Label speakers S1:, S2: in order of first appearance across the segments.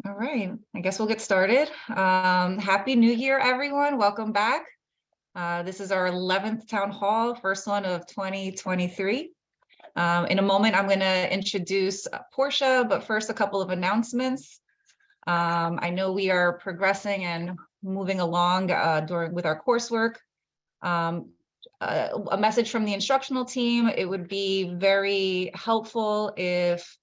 S1: All right, I guess we'll get started. Happy New Year, everyone. Welcome back. This is our 11th town hall, first one of 2023. In a moment, I'm going to introduce Portia, but first, a couple of announcements. I know we are progressing and moving along with our coursework. A message from the instructional team: it would be very helpful if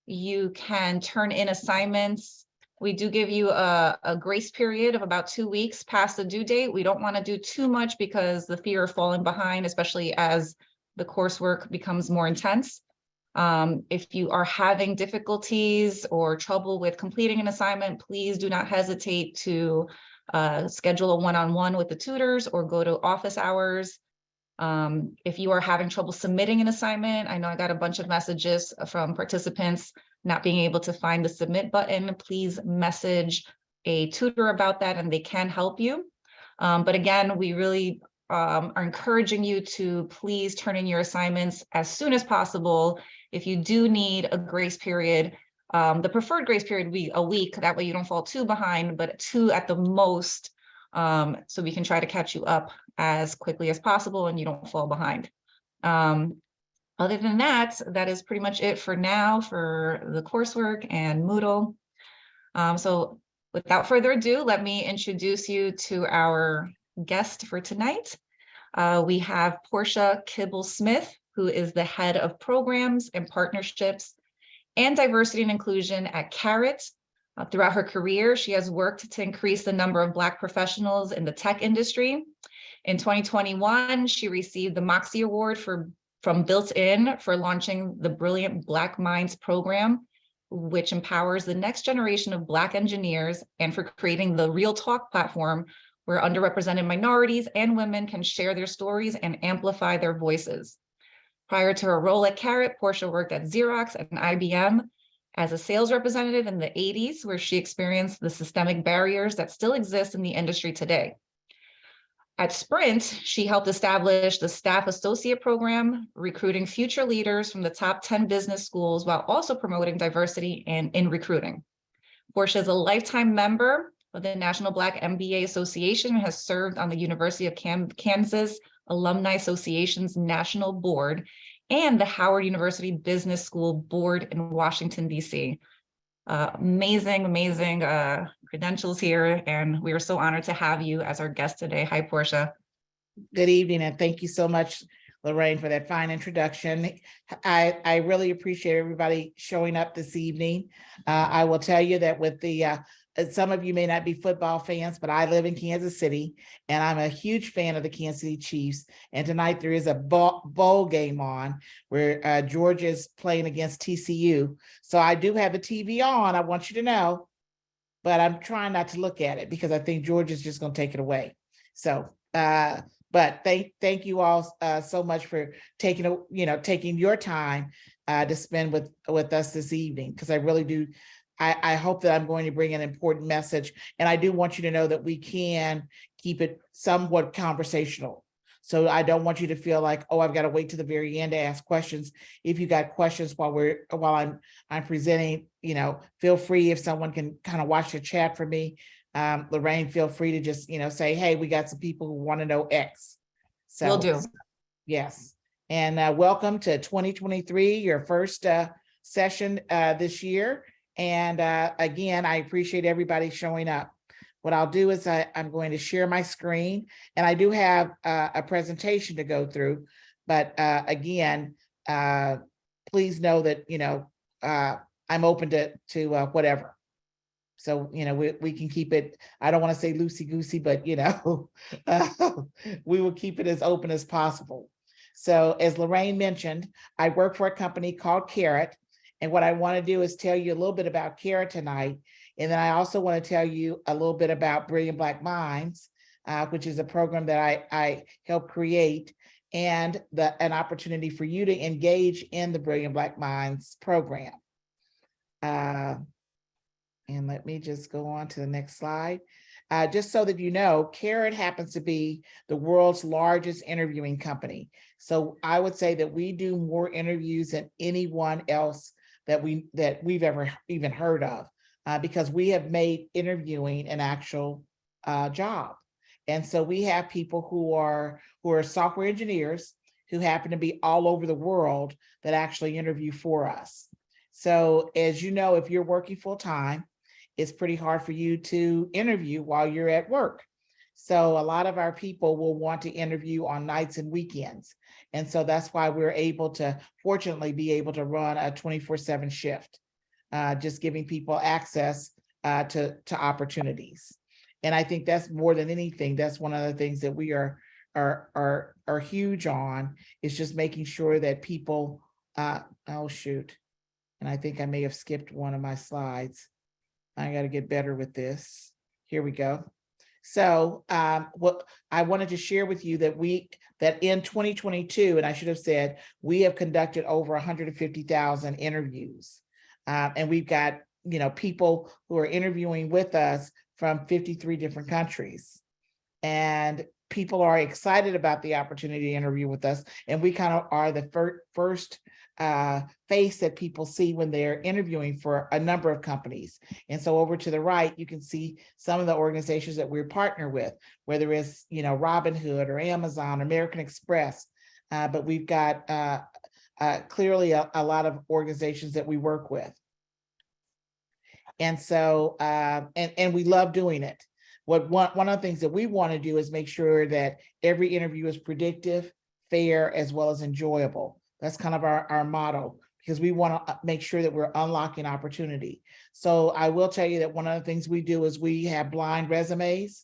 S1: you can turn in assignments. We do give you a grace period of about 2 weeks past the due date. We don't want to do too much because the fear of falling behind, especially as the coursework becomes more intense. If you are having difficulties or trouble with completing an assignment, please do not hesitate to schedule a one-on-one with the tutors or go to office hours. If you are having trouble submitting an assignment, I know I got a bunch of messages from participants not being able to find the submit button. Please message a tutor about that and they can help you. But again, we really are encouraging you to please turn in your assignments as soon as possible. If you do need a grace period, the preferred grace period would be a week. That way you don't fall too behind, but 2 at the most, so we can try to catch you up as quickly as possible and you don't fall behind. Other than that, that is pretty much it for now for the coursework and Moodle. So without further ado, let me introduce you to our guest for tonight. We have Portia Kibble Smith, who is the head of programs and partnerships and diversity and inclusion at Karat. Throughout her career, she has worked to increase the number of Black professionals in the tech industry. In 2021, she received the Moxie Award from Built In for launching the Brilliant Black Minds program, which empowers the next generation of Black engineers, and for creating the Real Talk platform, where underrepresented minorities and women can share their stories and amplify their voices. Prior to her role at Karat, Portia worked at Xerox and IBM as a sales representative in the 80s, where she experienced the systemic barriers that still exist in the industry today. At Sprint, she helped establish the Staff Associate Program, recruiting future leaders from the top 10 business schools while also promoting diversity in recruiting. Portia is a lifetime member of the National Black MBA Association and has served on the University of Kansas Alumni Association's National Board and the Howard University Business School Board in Washington, D.C. Amazing credentials here, and we are so honored to have you as our guest today. Hi, Portia.
S2: Good evening, and thank you so much, Lorraine, for that fine introduction. I really appreciate everybody showing up this evening. I will tell you that with the some of you may not be football fans, but I live in Kansas City, and I'm a huge fan of the Kansas City Chiefs. And tonight there is a bowl game on where Georgia is playing against TCU. So I do have the TV on, I want you to know, but I'm trying not to look at it because I think Georgia's just going to take it away. So, but thank you all so much for taking your time to spend with us this evening, because I really do. I hope that I'm going to bring an important message, and I do want you to know that we can keep it somewhat conversational. So I don't want you to feel like, oh, I've got to wait to the very end to ask questions. If you got questions while I'm presenting, feel free. If someone can kind of watch the chat for me, Lorraine, feel free to just say, hey, we got some people who want to know X. So
S1: Will do.
S2: Yes, and welcome to 2023, your first session this year. And again, I appreciate everybody showing up. What I'll do is I'm going to share my screen, and I do have a presentation to go through. But again, please know that I'm open to whatever. So we can keep it. I don't want to say loosey goosey, but we will keep it as open as possible. So as Lorraine mentioned, I work for a company called Karat. And what I want to do is tell you a little bit about Karat tonight. And then I also want to tell you a little bit about Brilliant Black Minds, which is a program that I helped create, and an opportunity for you to engage in the Brilliant Black Minds program. And let me just go on to the next slide. Just so that you know, Karat happens to be the world's largest interviewing company. So I would say that we do more interviews than anyone else that we've ever even heard of. because we have made interviewing an actual job. And so we have people who are software engineers who happen to be all over the world that actually interview for us. So as you know, if you're working full time, it's pretty hard for you to interview while you're at work. So a lot of our people will want to interview on nights and weekends. And so that's why we're able to, fortunately, be able to run a 24/7 shift, just giving people access to opportunities. And I think that's more than anything, that's one of the things that we are huge on, is just making sure that people, oh shoot. And I think I may have skipped one of my slides. I got to get better with this. Here we go. So what I wanted to share with you that in 2022, and I should have said, we have conducted over 150,000 interviews. And we've got, people who are interviewing with us from 53 different countries. And people are excited about the opportunity to interview with us. And we kind of are the first face that people see when they're interviewing for a number of companies. And so over to the right, you can see some of the organizations that we're partnered with, whether it's, Robinhood or Amazon, American Express. But we've got clearly a lot of organizations that we work with. And so, and we love doing it. One of the things that we want to do is make sure that every interview is predictive, fair, as well as enjoyable. That's kind of our motto, because we want to make sure that we're unlocking opportunity. So I will tell you that one of the things we do is we have blind resumes,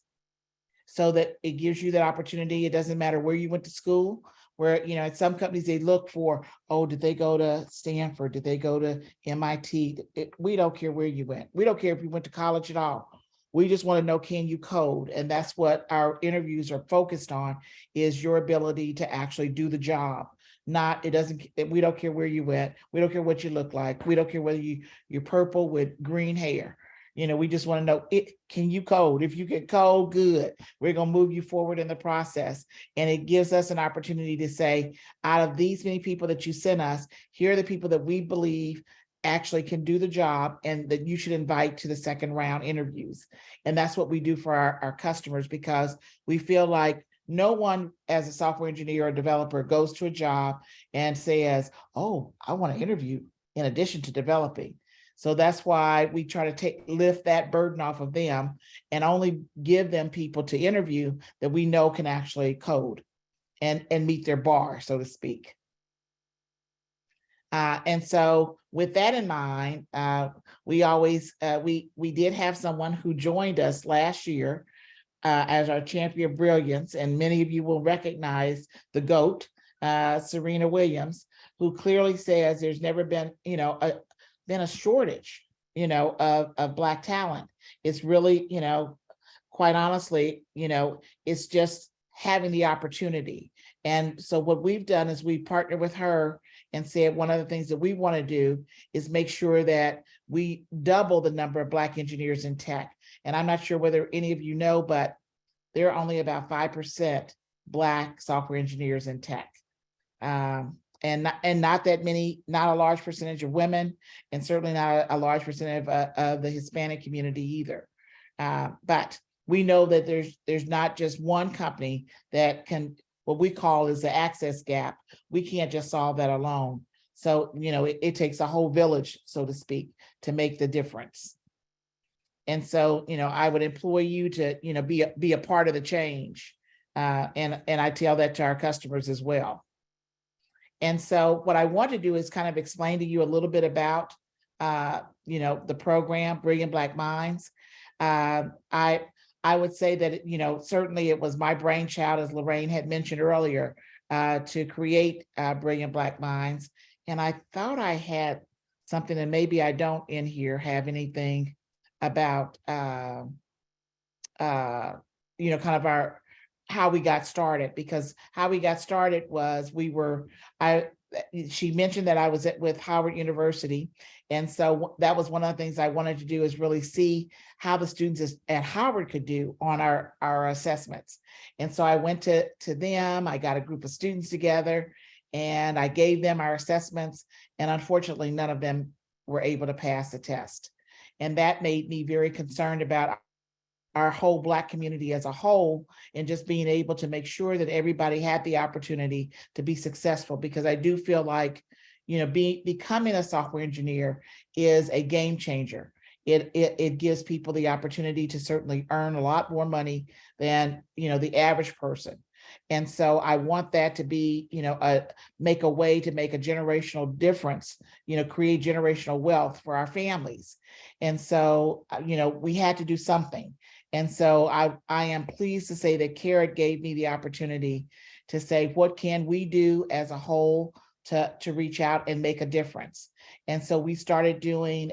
S2: so that it gives you that opportunity. It doesn't matter where you went to school, where, at some companies they look for, oh, did they go to Stanford? Did they go to MIT? We don't care where you went. We don't care if you went to college at all. We just want to know, can you code? And that's what our interviews are focused on, is your ability to actually do the job. We don't care where you went. We don't care what you look like. We don't care whether you're purple with green hair. We just want to know, can you code? If you can code, good. We're going to move you forward in the process. And it gives us an opportunity to say, out of these many people that you sent us, here are the people that we believe actually can do the job and that you should invite to the second round interviews. And that's what we do for our customers, because we feel like no one as a software engineer or developer goes to a job and says, oh, I want to interview in addition to developing. So that's why we try to lift that burden off of them and only give them people to interview that we know can actually code and meet their bar, so to speak. And so with that in mind, we always, we did have someone who joined us last year as our champion of brilliance. And many of you will recognize the GOAT, Serena Williams, who clearly says there's never been, been a shortage, of Black talent. It's really, quite honestly, it's just having the opportunity. And so what we've done is we partnered with her and said, one of the things that we want to do is make sure that we double the number of Black engineers in tech. And I'm not sure whether any of you know, but there are only about 5% Black software engineers in tech. And not that many, not a large percentage of women, and certainly not a large percentage of the Hispanic community either. But we know that there's not just one company that can, what we call is the access gap. We can't just solve that alone. So, it takes a whole village, so to speak, to make the difference. And so, I would implore you to, be a part of the change. And I tell that to our customers as well. And so what I want to do is kind of explain to you a little bit about, the program, Brilliant Black Minds. I would say that, certainly it was my brainchild, as Lorraine had mentioned earlier, to create Brilliant Black Minds. And I thought I had something, and maybe I don't in here have anything about, kind of how we got started, because how we got started was she mentioned that I was with Howard University. And so that was one of the things I wanted to do, is really see how the students at Howard could do on our assessments. And so I went to them, I got a group of students together and I gave them our assessments. And unfortunately, none of them were able to pass the test. And that made me very concerned about our whole Black community as a whole, and just being able to make sure that everybody had the opportunity to be successful. Because I do feel like, becoming a software engineer is a game changer. It gives people the opportunity to certainly earn a lot more money than, the average person. And so I want that to be, make a way to make a generational difference, create generational wealth for our families. And so, we had to do something. And so I am pleased to say that Karat gave me the opportunity to say, what can we do as a whole to reach out and make a difference? And so we started doing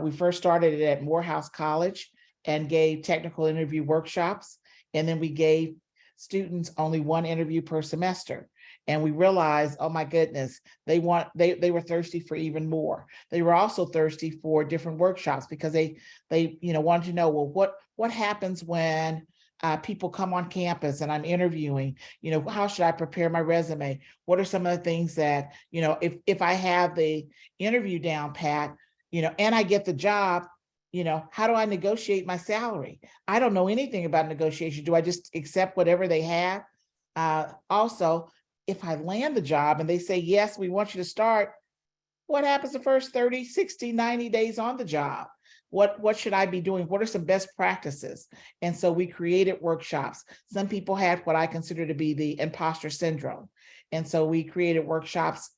S2: we first started it at Morehouse College and gave technical interview workshops. And then we gave students only one interview per semester. And we realized, oh my goodness, they were thirsty for even more. They were also thirsty for different workshops because they wanted to know, well, what happens when people come on campus and I'm interviewing, how should I prepare my resume? What are some of the things that, if I have the interview down pat, and I get the job, how do I negotiate my salary? I don't know anything about negotiation. Do I just accept whatever they have? Also, if I land the job and they say, yes, we want you to start, what happens the first 30, 60, 90 days on the job? What should I be doing? What are some best practices? And so we created workshops. Some people had what I consider to be the imposter syndrome. And so we created workshops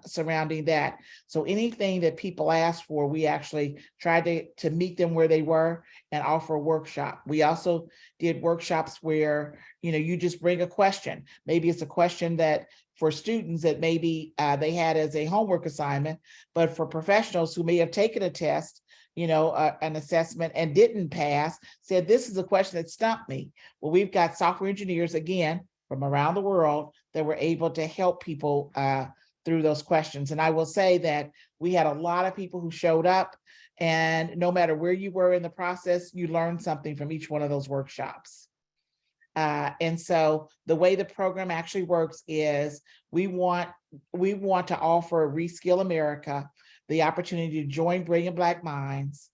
S2: surrounding that. So anything that people asked for, we actually tried to meet them where they were and offer a workshop. We also did workshops where, you just bring a question. Maybe it's a question that for students that maybe they had as a homework assignment, but for professionals who may have taken a test, an assessment and didn't pass, said, this is a question that stumped me. Well, we've got software engineers, again, from around the world that were able to help people through those questions. And I will say that we had a lot of people who showed up, and no matter where you were in the process, you learned something from each one of those workshops. And so the way the program actually works is we want to offer Reskill America the opportunity to join Brilliant Black Minds.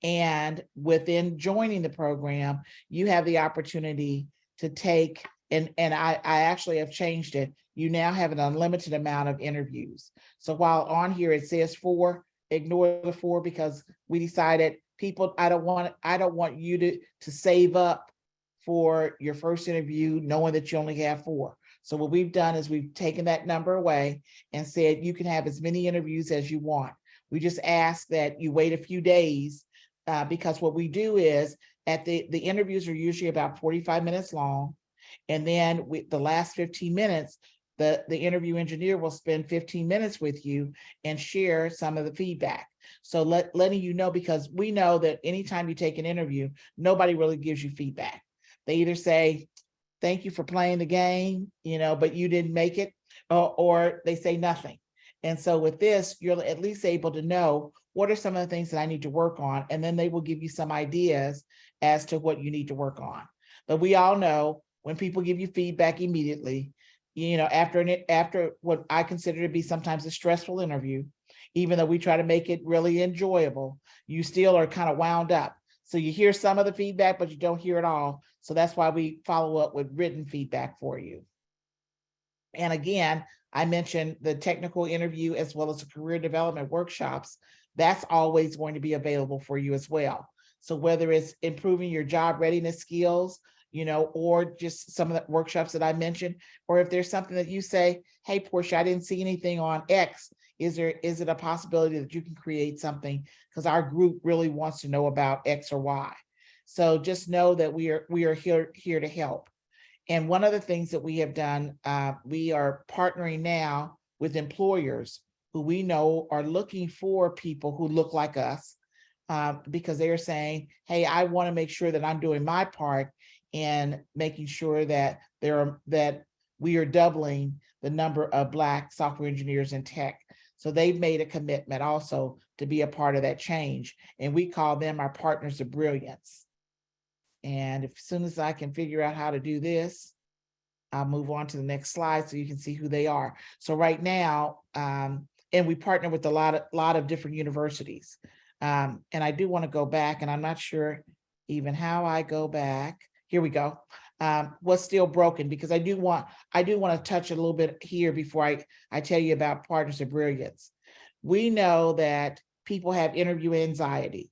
S2: And within joining the program, you have the opportunity to take, and I actually have changed it. You now have an unlimited amount of interviews. So while on here it says 4, ignore the 4 because we decided I don't want you to save up for your first interview knowing that you only have 4. So what we've done is we've taken that number away and said you can have as many interviews as you want. We just ask that you wait a few days because what we do is the interviews are usually about 45 minutes long. And then the last 15 minutes, the interview engineer will spend 15 minutes with you and share some of the feedback. So letting you know, because we know that anytime you take an interview, nobody really gives you feedback. They either say, thank you for playing the game, but you didn't make it, or they say nothing. And so with this, you're at least able to know what are some of the things that I need to work on, and then they will give you some ideas as to what you need to work on. But we all know when people give you feedback immediately, after what I consider to be sometimes a stressful interview, even though we try to make it really enjoyable, you still are kind of wound up. So you hear some of the feedback, but you don't hear it all. So that's why we follow up with written feedback for you. And again, I mentioned the technical interview as well as the career development workshops. That's always going to be available for you as well. So whether it's improving your job readiness skills, or just some of the workshops that I mentioned, or if there's something that you say, hey, Portia, I didn't see anything on X. Is it a possibility that you can create something? Because our group really wants to know about X or Y. So just know that we are here to help. And one of the things that we have done, we are partnering now with employers who we know are looking for people who look like us, because they're saying, hey, I want to make sure that I'm doing my part in making sure that we are doubling the number of Black software engineers in tech. So they've made a commitment also to be a part of that change. And we call them our partners of brilliance. And as soon as I can figure out how to do this, I'll move on to the next slide so you can see who they are. So right now, and we partner with a lot of different universities. And I do want to go back, and I'm not sure even how I go back. Here we go. What's still broken, because I do want to touch a little bit here before I tell you about Partners of Brilliance. We know that people have interview anxiety.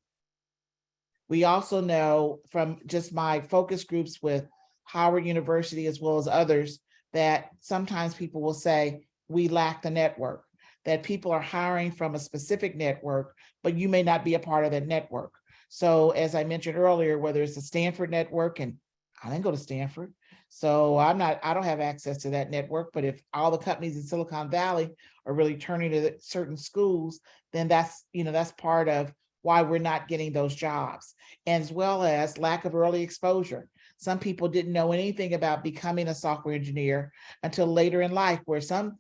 S2: We also know from just my focus groups with Howard University, as well as others, that sometimes people will say, we lack the network, that people are hiring from a specific network, but you may not be a part of that network. So as I mentioned earlier, whether it's the Stanford network, and I didn't go to Stanford, so I don't have access to that network, but if all the companies in Silicon Valley are really turning to certain schools, then that's part of why we're not getting those jobs, as well as lack of early exposure. Some people didn't know anything about becoming a software engineer until later in life, where some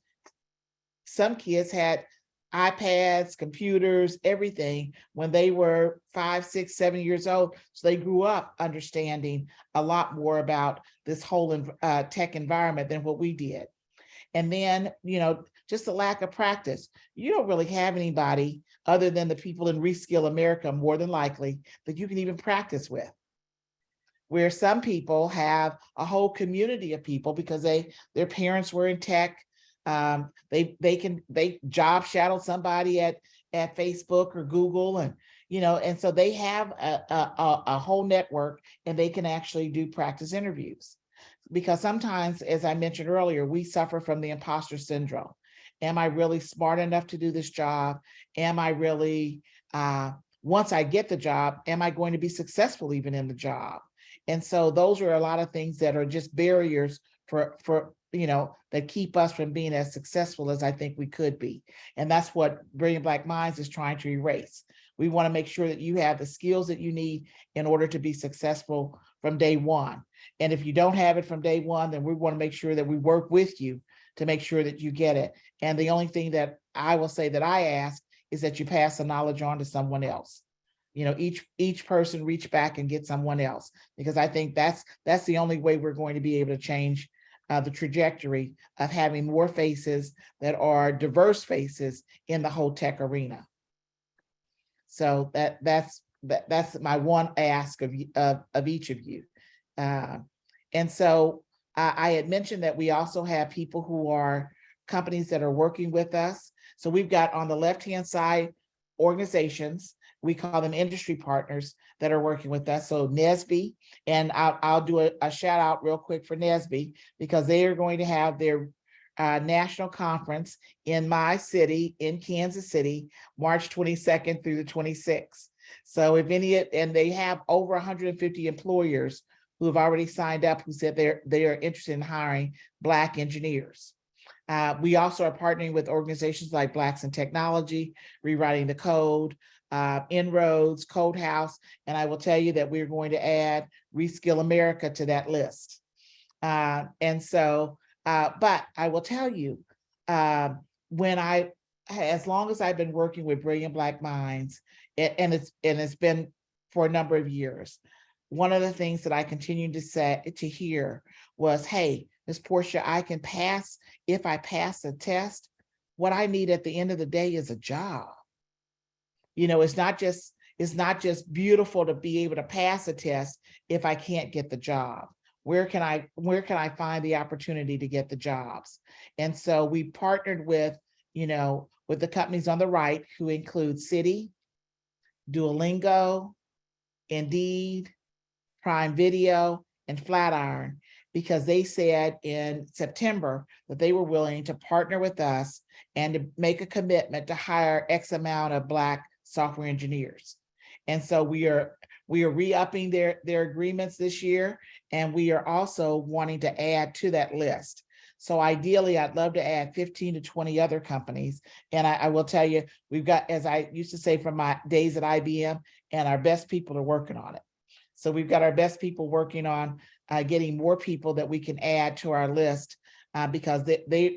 S2: kids had iPads, computers, everything when they were 5, 6, 7 years old. So they grew up understanding a lot more about this whole tech environment than what we did. And then, just the lack of practice. You don't really have anybody other than the people in Reskill America, more than likely, that you can even practice with. Where some people have a whole community of people because their parents were in tech. They job shadowed somebody at Facebook or Google, and so they have a whole network, and they can actually do practice interviews. Because sometimes, as I mentioned earlier, we suffer from the imposter syndrome. Am I really smart enough to do this job? Am I really, once I get the job, am I going to be successful even in the job? And so those are a lot of things that are just barriers for that keep us from being as successful as I think we could be. And that's what Brilliant Black Minds is trying to erase. We want to make sure that you have the skills that you need in order to be successful from day one. And if you don't have it from day one, then we want to make sure that we work with you to make sure that you get it. And the only thing that I will say that I ask is that you pass the knowledge on to someone else. Each person reach back and get someone else, because I think that's the only way we're going to be able to change the trajectory of having more faces that are diverse faces in the whole tech arena. So that's my one ask of each of you. And so I had mentioned that we also have people who are companies that are working with us. So we've got on the left-hand side organizations, we call them industry partners, that are working with us. So NSBE, and I'll do a shout out real quick for NSBE, because they are going to have their national conference in my city, in Kansas City, March 22nd through the 26th. So and they have over 150 employers who have already signed up, who said they are interested in hiring Black engineers. We also are partnering with organizations like Blacks in Technology, Rewriting the Code, Inroads, Code House, and I will tell you that we're going to add Reskill America to that list. But I will tell you, as long as I've been working with Brilliant Black Minds, and it's been for a number of years, one of the things that I continued to hear was, hey, Ms. Portia, I can pass. If I pass a test, what I need at the end of the day is a job. It's not just beautiful to be able to pass a test if I can't get the job. Where can I find the opportunity to get the jobs? And so we partnered with the companies on the right, who include Citi, Duolingo, Indeed, Prime Video, and Flatiron, because they said in September that they were willing to partner with us and to make a commitment to hire X amount of Black software engineers. And so we are re-upping their agreements this year, and we are also wanting to add to that list. So ideally, I'd love to add 15 to 20 other companies. And I will tell you, we've got, as I used to say from my days at IBM, and our best people are working on it. So we've got our best people working on getting more people that we can add to our list, because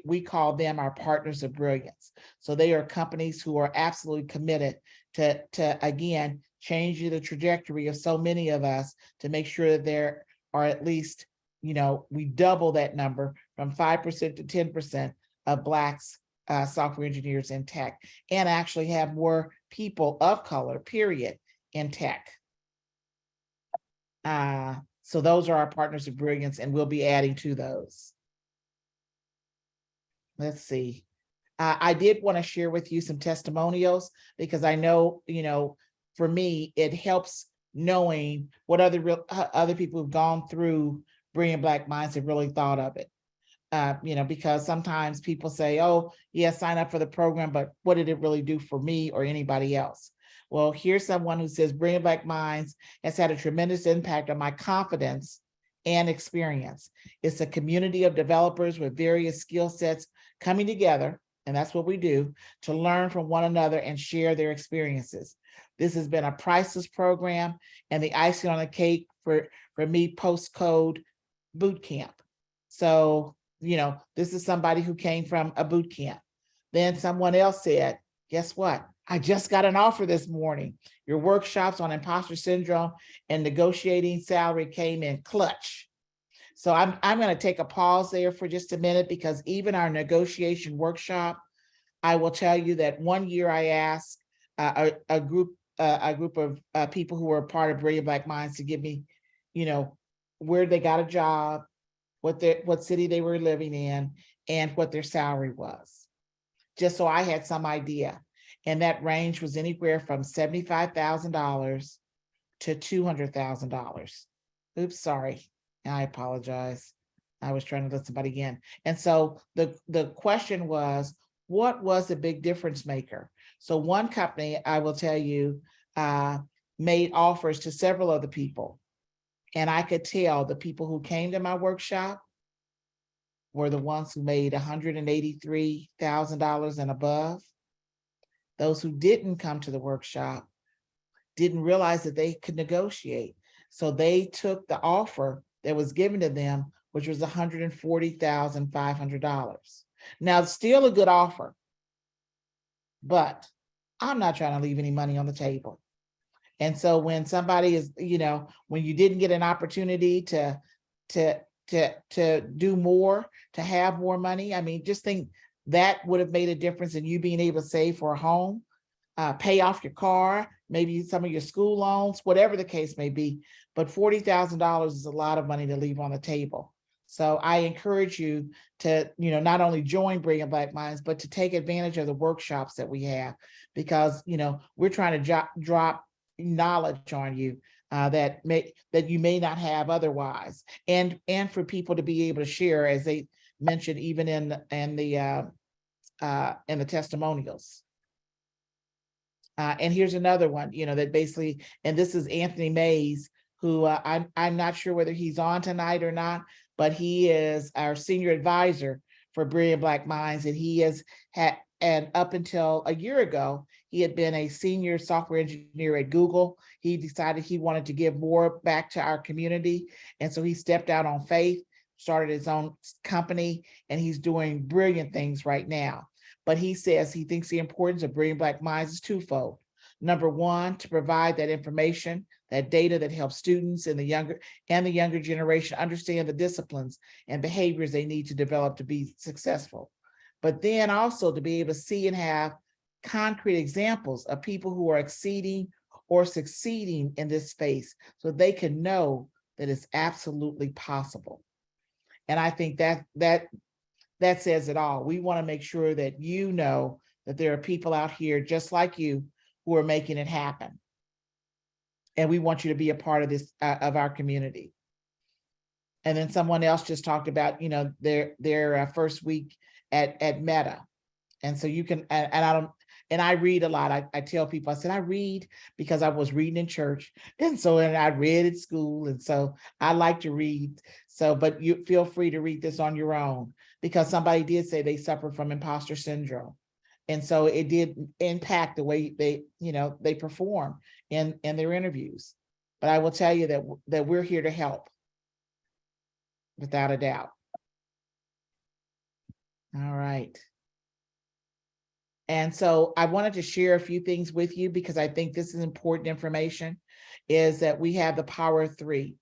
S2: we call them our partners of brilliance. So they are companies who are absolutely committed to again, changing the trajectory of so many of us, to make sure that there are at least, we double that number from 5% to 10% of Blacks software engineers in tech, and actually have more people of color, period, in tech. So those are our partners of brilliance, and we'll be adding to those. Let's see. I did want to share with you some testimonials because I know, for me, it helps knowing what other people who've gone through Brilliant Black Minds have really thought of it. Because sometimes people say, oh, yeah, sign up for the program, but what did it really do for me or anybody else? Well, here's someone who says Brilliant Black Minds has had a tremendous impact on my confidence and experience. It's a community of developers with various skill sets coming together, and that's what we do, to learn from one another and share their experiences. This has been a priceless program and the icing on the cake for me post-code boot camp. So, this is somebody who came from a boot camp. Then someone else said, guess what? I just got an offer this morning. Your workshops on imposter syndrome and negotiating salary came in clutch. So I'm going to take a pause there for just a minute, because even our negotiation workshop, I will tell you that one year I asked a group of people who were part of Brilliant Black Minds to give me, where they got a job, what city they were living in, and what their salary was, just so I had some idea. And that range was anywhere from $75,000 to $200,000. Oops, sorry. I apologize. I was trying to let somebody in. And so the question was, what was the big difference maker? So one company, I will tell you, made offers to several other people. And I could tell the people who came to my workshop were the ones who made $183,000 and above. Those who didn't come to the workshop didn't realize that they could negotiate. So they took the offer that was given to them, which was $140,500. Now, it's still a good offer, but I'm not trying to leave any money on the table. And so when somebody is, when you didn't get an opportunity to do more, to have more money, I mean, just think that would have made a difference in you being able to save for a home, pay off your car, maybe some of your school loans, whatever the case may be. But $40,000 is a lot of money to leave on the table. So I encourage you to, not only join Brilliant Black Minds, but to take advantage of the workshops that we have, because, we're trying to drop knowledge on you that you may not have otherwise, and for people to be able to share, as they mentioned, even in the testimonials. And here's another one, that basically, and this is Anthony Mays, who I'm not sure whether he's on tonight or not, but he is our senior advisor for Brilliant Black Minds, and he has had, and up until a year ago, he had been a senior software engineer at Google. He decided he wanted to give more back to our community, and so he stepped out on faith, started his own company, and he's doing brilliant things right now. But he says he thinks the importance of Brilliant Black Minds is twofold. Number one, to provide that information, that data that helps students and the younger generation understand the disciplines and behaviors they need to develop to be successful. But then also to be able to see and have concrete examples of people who are exceeding or succeeding in this space, so they can know that it's absolutely possible. And I think that says it all. We want to make sure that you know that there are people out here just like you who are making it happen. And we want you to be a part of this, of our community. And then someone else just talked about, their first week at Meta. And so you can, and I read a lot. I tell people, I said, I read because I was reading in church. And I read at school. And so I like to read. So, but you feel free to read this on your own, because somebody did say they suffer from imposter syndrome. And so it did impact the way they perform in their interviews. But I will tell you that we're here to help, without a doubt. All right. And so I wanted to share a few things with you, because I think this is important information, is that we have the power of three,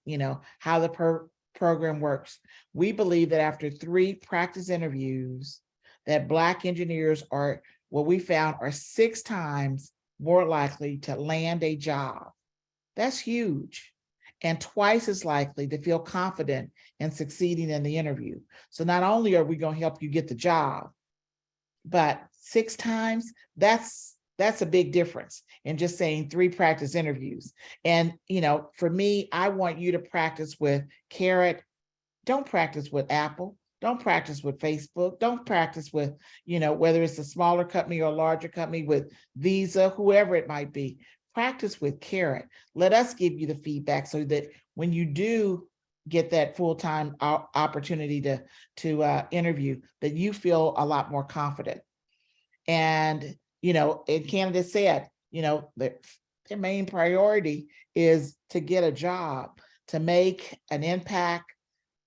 S2: how the program works. We believe that after 3 practice interviews, that Black engineers are, what we found, are 6 times more likely to land a job. That's huge. And twice as likely to feel confident in succeeding in the interview. So not only are we going to help you get the job, but 6 times, that's a big difference in just saying 3 practice interviews. And, for me, I want you to practice with Karat. Don't practice with Apple. Don't practice with Facebook. Don't practice with, whether it's a smaller company or a larger company, with Visa, whoever it might be. Practice with Karat. Let us give you the feedback so that when you do get that full-time opportunity to interview, that you feel a lot more confident. And, and candidates said, their main priority is to get a job, to make an impact,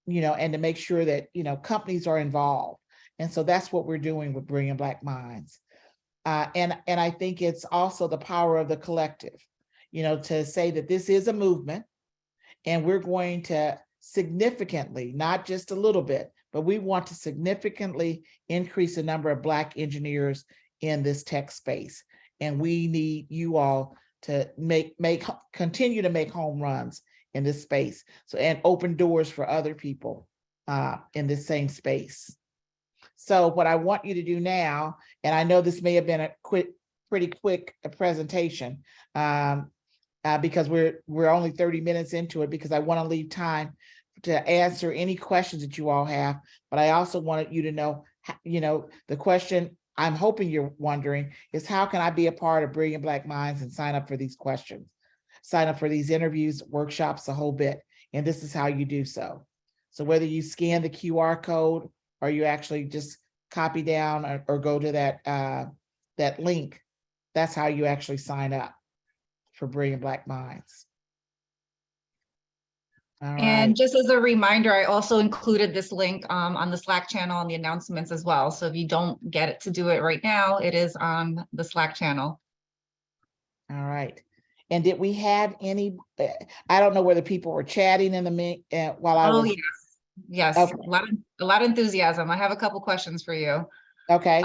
S2: and to make sure that, companies are involved. And so that's what we're doing with Brilliant Black Minds. And I think it's also the power of the collective, to say that this is a movement and we're going to significantly, not just a little bit, but we want to significantly increase the number of Black engineers in this tech space. And we need you all to continue to make home runs in this space. So, and open doors for other people in this same space. So what I want you to do now, and I know this may have been a pretty quick presentation, because we're only 30 minutes into it, because I want to leave time to answer any questions that you all have. But I also wanted you to know, the question I'm hoping you're wondering is, how can I be a part of Brilliant Black Minds and sign up for these questions? Sign up for these interviews, workshops, a whole bit. And this is how you do so. So whether you scan the QR code or you actually just copy down or go to that link, that's how you actually sign up for Brilliant Black Minds. All
S1: And
S2: right.
S1: just as a reminder, I also included this link on the Slack channel and the announcements as well. So if you don't get it to do it right now, it is on the Slack channel.
S2: All right. And did we have any, I don't know whether people were chatting in the while I was.
S1: Yes.
S2: Okay.
S1: A lot of enthusiasm. I have a couple questions for you.
S2: Okay.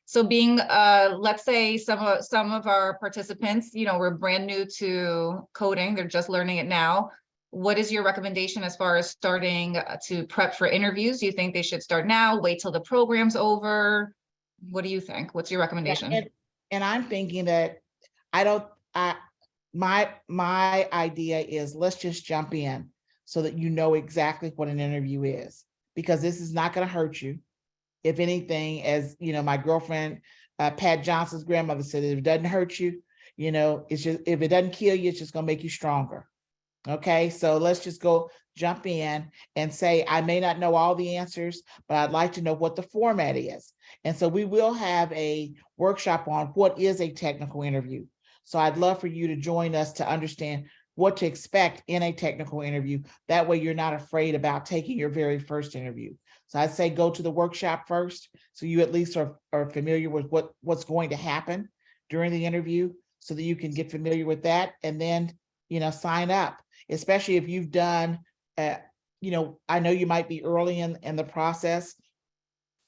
S1: So being, let's say some of our participants, we're brand new to coding. They're just learning it now. What is your recommendation as far as starting to prep for interviews? Do you think they should start now, wait till the program's over? What do you think? What's your recommendation?
S2: And I'm thinking that my idea is, let's just jump in so that you know exactly what an interview is, because this is not going to hurt you. If anything, as my girlfriend, Pat Johnson's grandmother said, if it doesn't hurt you, it's just, if it doesn't kill you, it's just going to make you stronger. Okay, so let's just go jump in and say, I may not know all the answers, but I'd like to know what the format is. And so we will have a workshop on what is a technical interview. So I'd love for you to join us to understand what to expect in a technical interview. That way you're not afraid about taking your very first interview. So I'd say go to the workshop first, so you at least are familiar with what's going to happen during the interview, so that you can get familiar with that, and then sign up. Especially if you've done, I know you might be early in the process,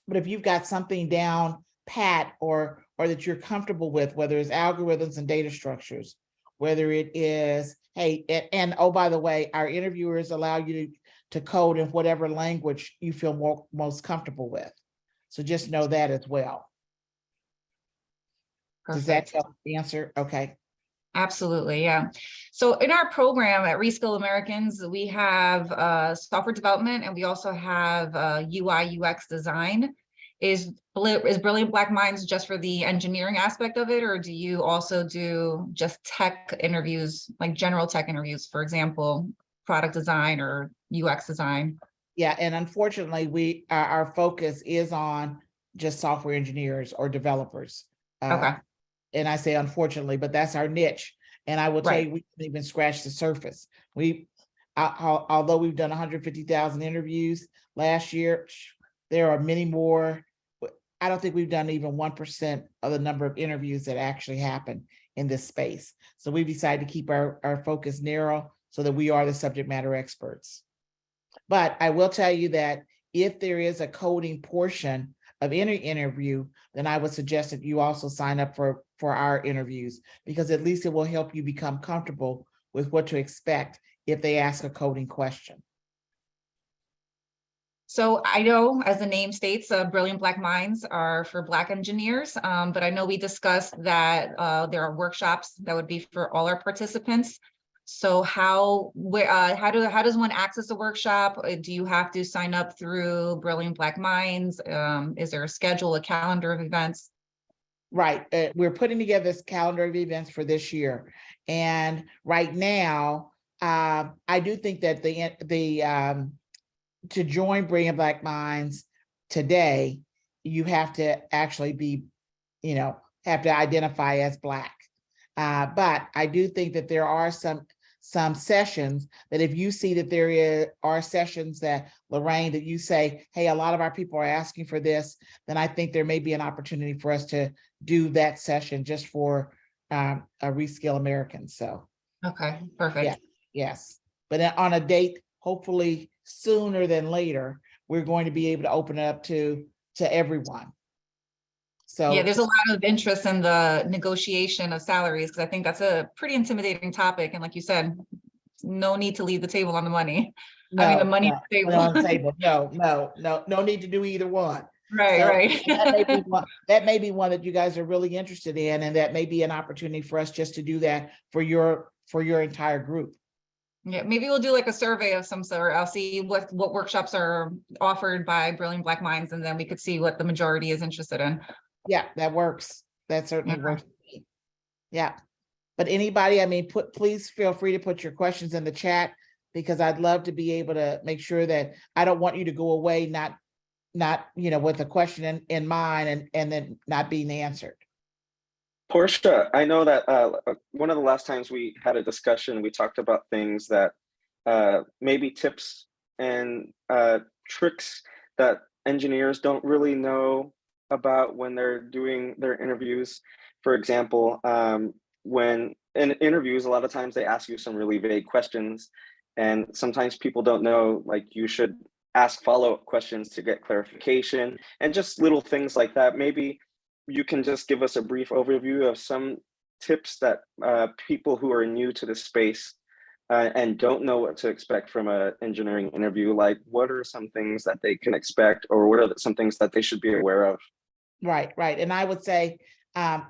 S2: but if you've got something down pat or that you're comfortable with, whether it's algorithms and data structures, whether it is, hey, and oh, by the way, our interviewers allow you to code in whatever language you feel most comfortable with. So just know that as well. Perfect. Does that help answer? Okay.
S1: Absolutely, yeah. So in our program at Reskill Americans, we have software development, and we also have UI UX design. Is Brilliant Black Minds just for the engineering aspect of it, or do you also do just tech interviews, like general tech interviews, for example, product design or UX design?
S2: Yeah, and unfortunately, our focus is on just software engineers or developers.
S1: Okay.
S2: And I say unfortunately, but that's our niche. And I will tell you, we didn't even scratch the surface. Although we've done 150,000 interviews last year, there are many more. I don't think we've done even 1% of the number of interviews that actually happen in this space. So we decided to keep our focus narrow so that we are the subject matter experts. But I will tell you that if there is a coding portion of any interview, then I would suggest that you also sign up for our interviews, because at least it will help you become comfortable with what to expect if they ask a coding question.
S1: So I know, as the name states, Brilliant Black Minds are for Black engineers, but I know we discussed that there are workshops that would be for all our participants. So how does one access a workshop? Do you have to sign up through Brilliant Black Minds? Is there a schedule, a calendar of events?
S2: Right. We're putting together this calendar of events for this year. And right now, I do think that to join Brilliant Black Minds today, you have to actually be, have to identify as Black. But I do think that there are some sessions that if you see that there are sessions that, Lorraine, that you say, hey, a lot of our people are asking for this, then I think there may be an opportunity for us to do that session just for a Reskill Americans. So.
S1: Okay, perfect.
S2: Yeah, yes. But on a date, hopefully sooner than later, we're going to be able to open it up to everyone. So
S1: yeah, there's a lot of interest in the negotiation of salaries, because I think that's a pretty intimidating topic. And like you said, no need to leave the table on the money. I mean, the money on the table.
S2: on the table. No need to do either one.
S1: Right,
S2: So,
S1: right.
S2: that may be one that you guys are really interested in, and that may be an opportunity for us just to do that for your entire group.
S1: Yeah, maybe we'll do like a survey of some sort. I'll see what workshops are offered by Brilliant Black Minds, and then we could see what the majority is interested in.
S2: Yeah, that works. That certainly
S1: Okay.
S2: works. Yeah. But anybody, I mean, please feel free to put your questions in the chat, because I'd love to be able to make sure that I don't want you to go away not with a question in mind and then not being answered.
S3: Portia, I know that one of the last times we had a discussion, we talked about things that maybe tips and tricks that engineers don't really know about when they're doing their interviews. For example, when in interviews, a lot of times they ask you some really vague questions, and sometimes people don't know, like, you should ask follow-up questions to get clarification, and just little things like that. Maybe you can just give us a brief overview of some tips that people who are new to the space and don't know what to expect from an engineering interview, like what are some things that they can expect, or what are some things that they should be aware of?
S2: Right. And I would say,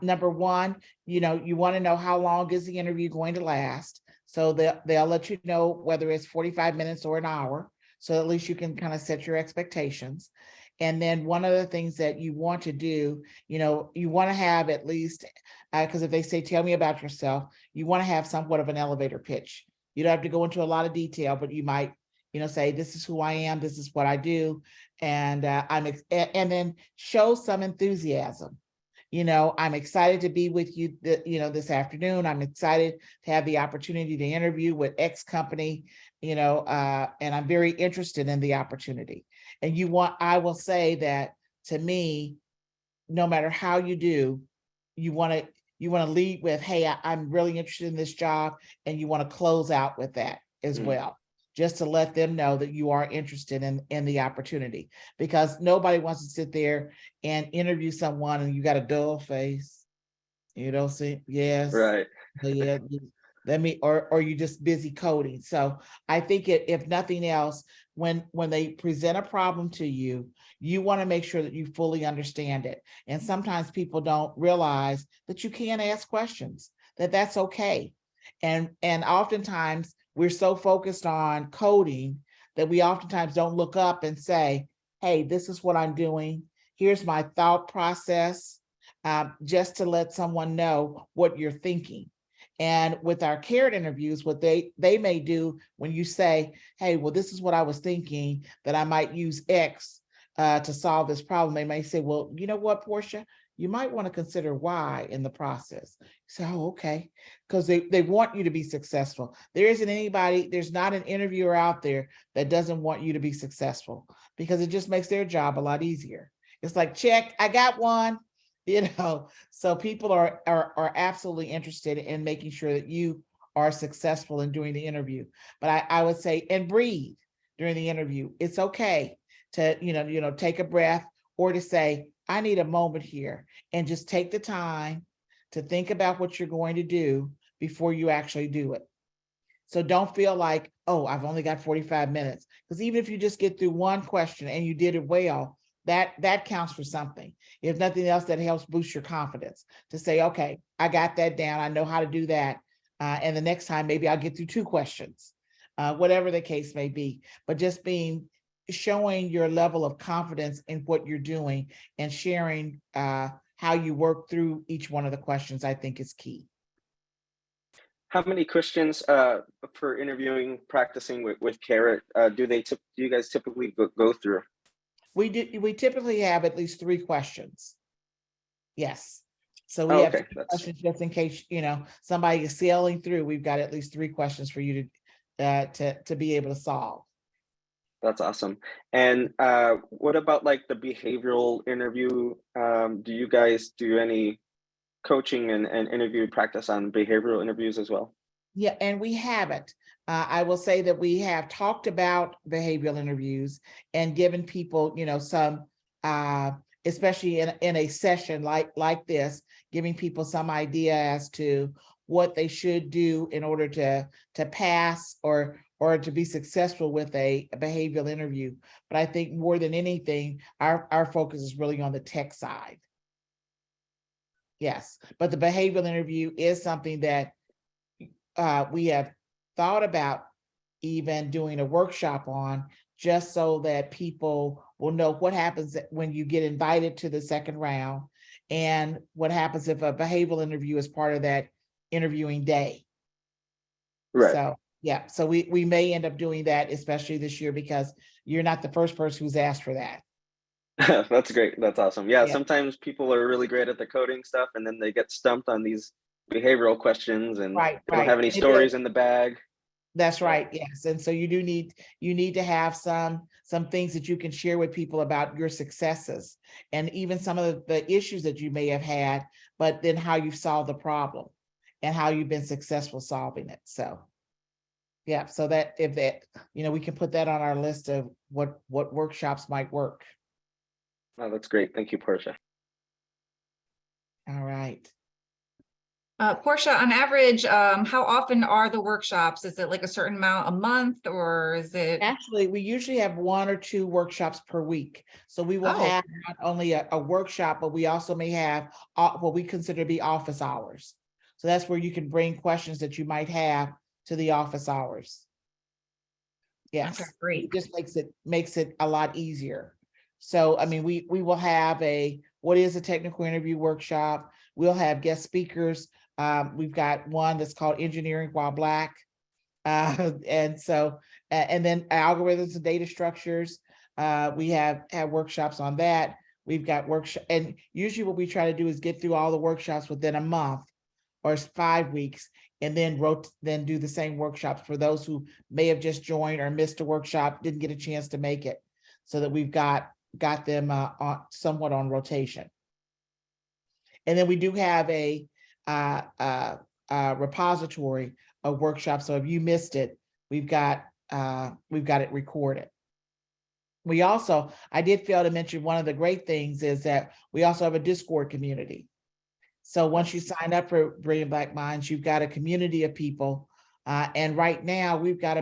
S2: number one, you want to know how long is the interview going to last. So they'll let you know whether it's 45 minutes or an hour. So at least you can kind of set your expectations. And then one of the things that you want to do, you want to have at least, because if they say, tell me about yourself, you want to have somewhat of an elevator pitch. You don't have to go into a lot of detail, but you might, say, this is who I am, this is what I do. And and then show some enthusiasm. I'm excited to be with you, this afternoon. I'm excited to have the opportunity to interview with X company, and I'm very interested in the opportunity. And I will say that, to me, no matter how you do, you want to lead with, hey, I'm really interested in this job. And you want to close out with that as well, just to let them know that you are interested in the opportunity, because nobody wants to sit there and interview someone and you got a dull face. You don't see, yes.
S3: Right.
S2: Yeah. Or you just busy coding. So I think if nothing else, when they present a problem to you, you want to make sure that you fully understand it. And sometimes people don't realize that you can ask questions, that's okay. And oftentimes we're so focused on coding that we oftentimes don't look up and say, hey, this is what I'm doing. Here's my thought process, just to let someone know what you're thinking. And with our Karat interviews, what they may do when you say, hey, well, this is what I was thinking, that I might use X to solve this problem. They may say, well, you know what, Portia, you might want to consider Y in the process. So, okay, because they want you to be successful. There's not an interviewer out there that doesn't want you to be successful, because it just makes their job a lot easier. It's like, check, I got one. So people are absolutely interested in making sure that you are successful in doing the interview. But I would say, and breathe during the interview. It's okay to, take a breath, or to say, I need a moment here, and just take the time to think about what you're going to do before you actually do it. So don't feel like, oh, I've only got 45 minutes. Because even if you just get through one question and you did it well, that counts for something. If nothing else, that helps boost your confidence to say, okay, I got that down. I know how to do that. And the next time, maybe I'll get through 2 questions, whatever the case may be. But just showing your level of confidence in what you're doing and sharing how you work through each one of the questions, I think is key.
S3: How many Christians for interviewing, practicing with Karat do you guys typically go through?
S2: We typically have at least 3 questions. Yes. So we
S3: Oh,
S2: have
S3: okay,
S2: 3 questions just in case, somebody is sailing through. We've got at least 3 questions for you to be able to solve.
S3: that's awesome. And what about like the behavioral interview? Do you guys do any coaching and interview practice on behavioral interviews as well?
S2: Yeah, and we haven't. I will say that we have talked about behavioral interviews and given people, some, especially in a session like this, giving people some idea as to what they should do in order to pass or to be successful with a behavioral interview. But I think more than anything, our focus is really on the tech side. Yes, but the behavioral interview is something that we have thought about even doing a workshop on, just so that people will know what happens when you get invited to the second round and what happens if a behavioral interview is part of that interviewing day.
S3: Right.
S2: So yeah, so we may end up doing that, especially this year, because you're not the first person who's asked for that.
S3: That's great. That's awesome. Yeah,
S2: Yeah.
S3: sometimes people are really great at the coding stuff and then they get stumped on these behavioral questions and
S2: Right,
S3: they don't have any
S2: And
S3: stories in the bag.
S2: that's
S3: Yeah.
S2: right, yes. And so you need to have some things that you can share with people about your successes and even some of the issues that you may have had, but then how you solved the problem and how you've been successful solving it. So yeah, so that if that, we can put that on our list of what workshops might work.
S3: Oh, that's great. Thank you, Portia.
S2: All right.
S1: Portia, on average, how often are the workshops? Is it like a certain amount a month, or is it?
S2: Actually, we usually have 1 or 2 workshops per week. So we will
S1: Oh.
S2: have not only a workshop, but we also may have what we consider to be office hours. So that's where you can bring questions that you might have to the office hours. Yes,
S1: Okay, great.
S2: it just makes it a lot easier. So, I mean, we will have what is a technical interview workshop. We'll have guest speakers. We've got one that's called Engineering While Black. And so, and then algorithms and data structures. We have workshops on that. We've got workshop, and usually what we try to do is get through all the workshops within a month or 5 weeks, and then do the same workshops for those who may have just joined or missed a workshop, didn't get a chance to make it, so that we've got them somewhat on rotation. And then we do have a repository of workshops. So if you missed it, we've got it recorded. I did fail to mention, one of the great things is that we also have a Discord community. So once you sign up for Brilliant Black Minds, you've got a community of people. And right now we've got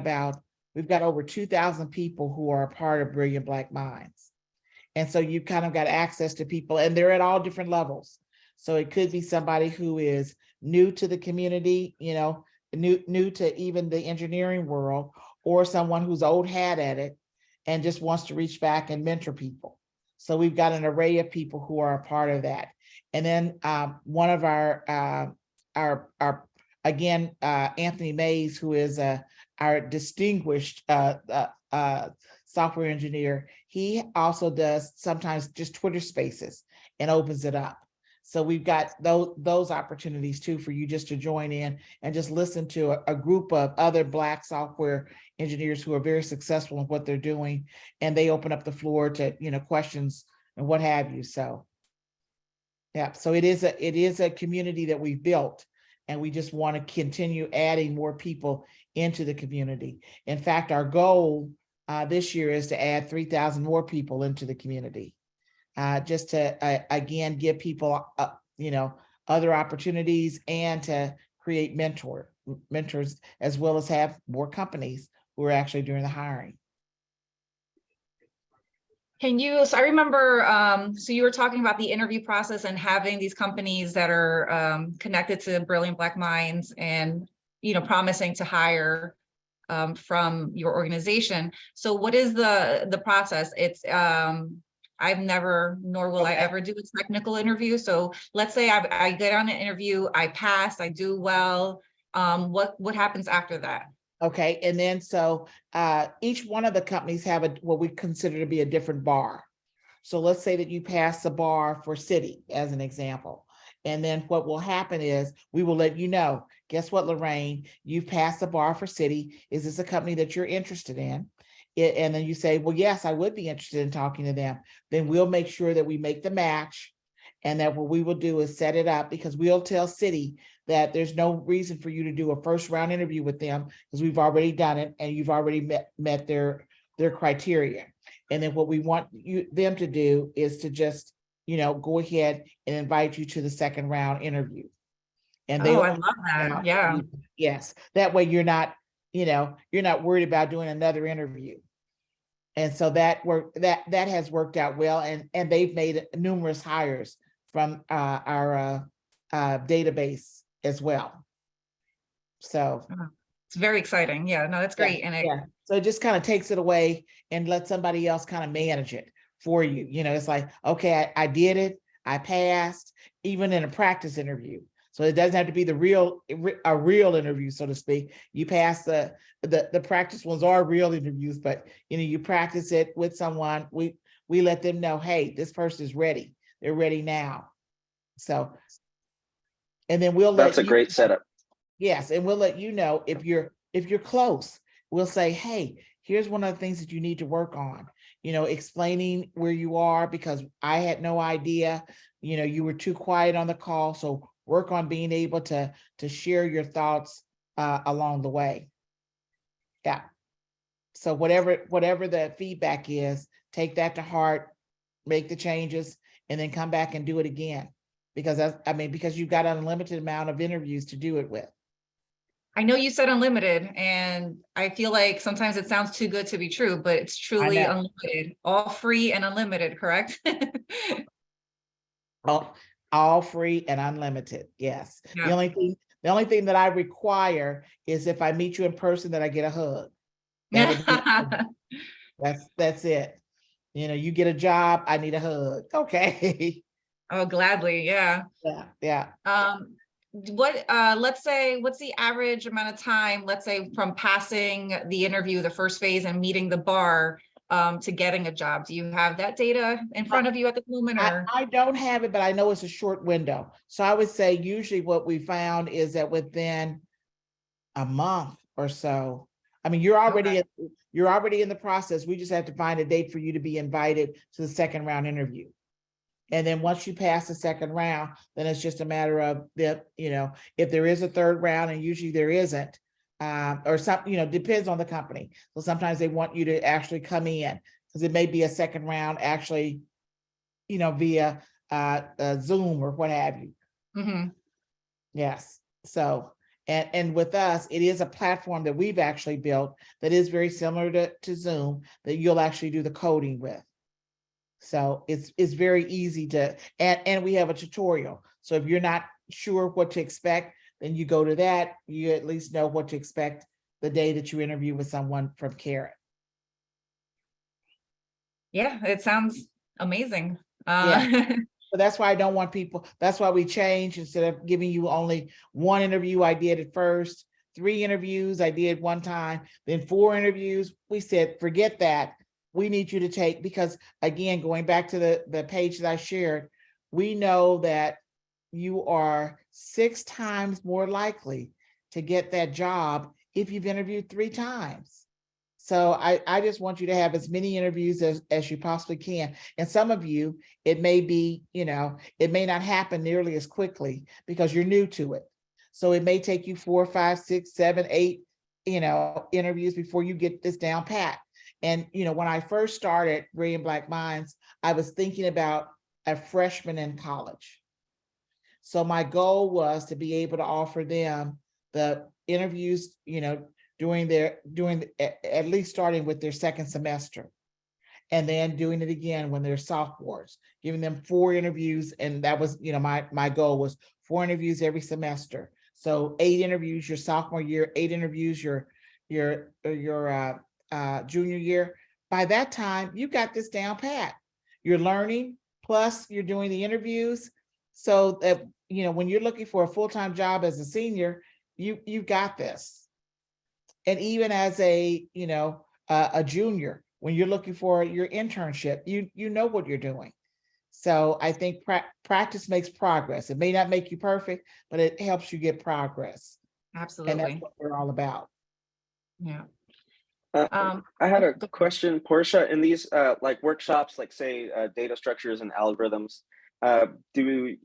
S2: over 2,000 people who are a part of Brilliant Black Minds. And so you kind of got access to people, and they're at all different levels. So it could be somebody who is new to the community, new to even the engineering world, or someone who's old hat at it and just wants to reach back and mentor people. So we've got an array of people who are a part of that. And then one of our Anthony Mays, who is our distinguished software engineer, he also does sometimes just Twitter Spaces and opens it up. So we've got those opportunities too for you just to join in and just listen to a group of other Black software engineers who are very successful in what they're doing, and they open up the floor to questions and what have you. So yeah, so it is a community that we've built, and we just want to continue adding more people into the community. In fact, our goal this year is to add 3,000 more people into the community. just to, again, give people, other opportunities and to create mentors, as well as have more companies who are actually doing the hiring.
S1: So I remember, so you were talking about the interview process and having these companies that are connected to Brilliant Black Minds and, promising to hire from your organization. So what is the process? It's, I've never, nor will I ever do a technical interview. So let's say I get on an interview, I pass, I do well. What happens after that?
S2: Okay, and then so each one of the companies have what we consider to be a different bar. So let's say that you pass the bar for city as an example. And then what will happen is we will let you know, guess what, Lorraine, you've passed the bar for city. Is this a company that you're interested in? And then you say, well, yes, I would be interested in talking to them. Then we'll make sure that we make the match. And that what we will do is set it up, because we'll tell city that there's no reason for you to do a first round interview with them, because we've already done it and you've already met their criteria. And then what we want them to do is to just, go ahead and invite you to the second round interview. And
S1: I love that. Yeah.
S2: Yes, that way you're not worried about doing another interview. And so that has worked out well, and they've made numerous hires from our database as well. So
S1: it's very exciting. Yeah, no, that's great.
S2: Yeah. So it just kind of takes it away and let somebody else kind of manage it for you. It's like, okay, I did it, I passed, even in a practice interview. So it doesn't have to be a real interview, so to speak. You pass the practice ones are real interviews, but you practice it with someone. We let them know, hey, this person is ready. They're ready now. So, and then
S3: That's a great setup.
S2: Yes, and we'll let you know if you're close. We'll say, hey, here's one of the things that you need to work on. Explaining where you are, because I had no idea. You were too quiet on the call, so work on being able to share your thoughts along the way. Yeah. So whatever the feedback is, take that to heart, make the changes, and then come back and do it again. Because because you've got an unlimited amount of interviews to do it with.
S1: I know you said unlimited, and I feel like sometimes it sounds too good to be true, but it's truly unlimited, all free and unlimited, correct?
S2: All free and unlimited. Yes.
S1: Yeah.
S2: The only thing that I require is if I meet you in person that I get a hug. That's it. You get a job, I need a hug. Okay.
S1: Oh, gladly. Yeah.
S2: Yeah.
S1: Let's say, what's the average amount of time, let's say, from passing the interview, the first phase, and meeting the bar to getting a job? Do you have that data in front of you at the moment? Or
S2: I don't have it, but I know it's a short window. So I would say usually what we found is that within a month or so, you're already in the process. We just have to find a date for you to be invited to the second round interview. And then once you pass the second round, then it's just a matter of if there is a third round, and usually there isn't, or some, depends on the company. So sometimes they want you to actually come in, because it may be a second round actually, via Zoom or what have you.
S1: Mm-hmm.
S2: Yes. So, and with us, it is a platform that we've actually built that is very similar to Zoom, that you'll actually do the coding with. So it's very easy to, and we have a tutorial. So if you're not sure what to expect, then you go to that. You at least know what to expect the day that you interview with someone from Karat.
S1: Yeah, it sounds amazing.
S2: Yeah. So that's why I don't want people, that's why we changed. Instead of giving you only one interview, I did it first. 3 interviews, I did one time, then 4 interviews. We said, forget that. We need you to take, because again, going back to the page that I shared, we know that you are 6 times more likely to get that job if you've interviewed 3 times. So I just want you to have as many interviews as you possibly can. And some of you, it may be, it may not happen nearly as quickly because you're new to it. So it may take you 4, 5, 6, 7, 8, interviews before you get this down pat. And, when I first started Brilliant Black Minds, I was thinking about a freshman in college. So my goal was to be able to offer them the interviews, at least starting with their second semester, and then doing it again when they're sophomores, giving them 4 interviews. And that was, my goal was 4 interviews every semester. So 8 interviews your sophomore year, 8 interviews your junior year. By that time, you got this down pat. You're learning, plus you're doing the interviews. So that, when you're looking for a full-time job as a senior, you got this. And even as a junior, when you're looking for your internship, you know what you're doing. So I think practice makes progress. It may not make you perfect, but it helps you get progress.
S1: Absolutely.
S2: And that's what we're all about.
S1: Yeah.
S3: I had a question, Portia. In these like workshops, like say data structures and algorithms, do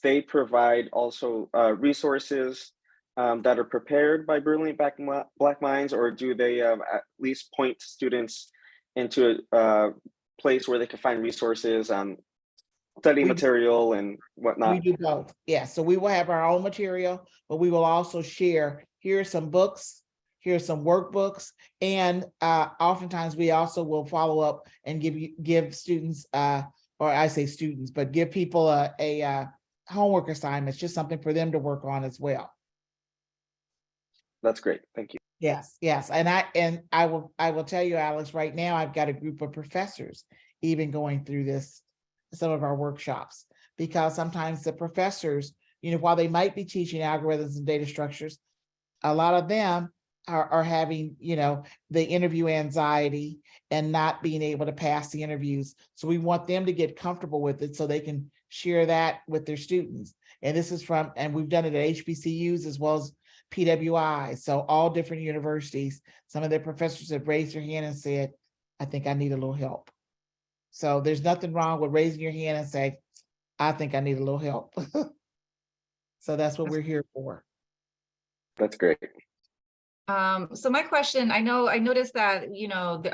S3: they provide also resources that are prepared by Brilliant Black Minds, or do they at least point students into a place where they can find resources on study material and whatnot?
S2: We do both. Yeah. So we will have our own material, but we will also share, here are some books, here's some workbooks, and oftentimes we also will follow up and give students, or I say students, but give people a homework assignment, just something for them to work on as well.
S3: That's great. Thank you.
S2: Yes, yes. And I will tell you, Alex, right now I've got a group of professors even going through some of our workshops, because sometimes the professors, while they might be teaching algorithms and data structures, a lot of them are having, the interview anxiety and not being able to pass the interviews. So we want them to get comfortable with it so they can share that with their students. And this is and we've done it at HBCUs as well as PWI. So all different universities, some of their professors have raised their hand and said, I think I need a little help. So there's nothing wrong with raising your hand and say, I think I need a little help. So that's what we're here for.
S3: That's great.
S1: So my question, I noticed that,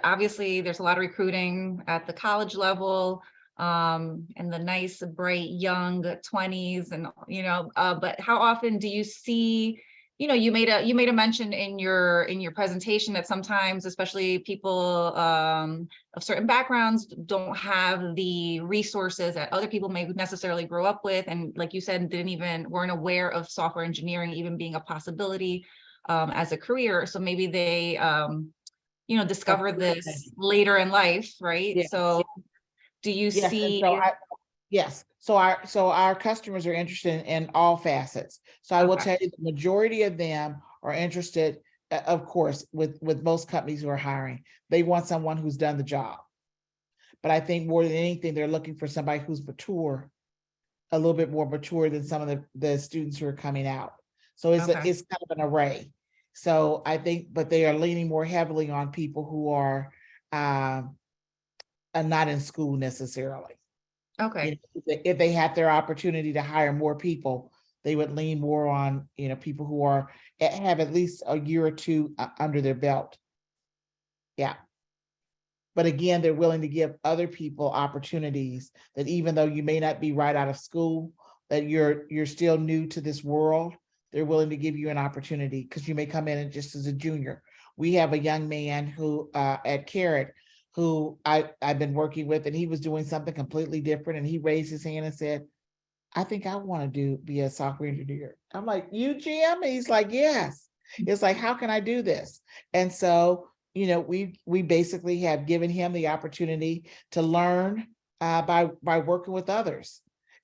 S1: obviously there's a lot of recruiting at the college level, and the nice, bright, young 20s, and, but how often do you see, you made a mention in your presentation that sometimes, especially people of certain backgrounds, don't have the resources that other people may necessarily grow up with, and like you said, weren't aware of software engineering even being a possibility as a career. So maybe they discover this later in life, right?
S2: Yes.
S1: So do you see?
S2: Yes. So our customers are interested in all facets. So I will tell you, the majority of them are interested, of course, with most companies who are hiring, they want someone who's done the job. But I think more than anything, they're looking for somebody who's mature, a little bit more mature than some of the students who are coming out. So it's kind of an array. So I think, but they are leaning more heavily on people who are not in school necessarily.
S1: Okay.
S2: If they had their opportunity to hire more people, they would lean more on, people who have at least a year or 2 under their belt. Yeah. But again, they're willing to give other people opportunities that, even though you may not be right out of school, that you're still new to this world, they're willing to give you an opportunity, because you may come in and just as a junior. We have a young man who at Karat, who I've been working with, and he was doing something completely different, and he raised his hand and said, I think I want to be a software engineer. I'm like, you, Jim? And he's like, yes. It's like, how can I do this? And so, we basically have given him the opportunity to learn by working with others.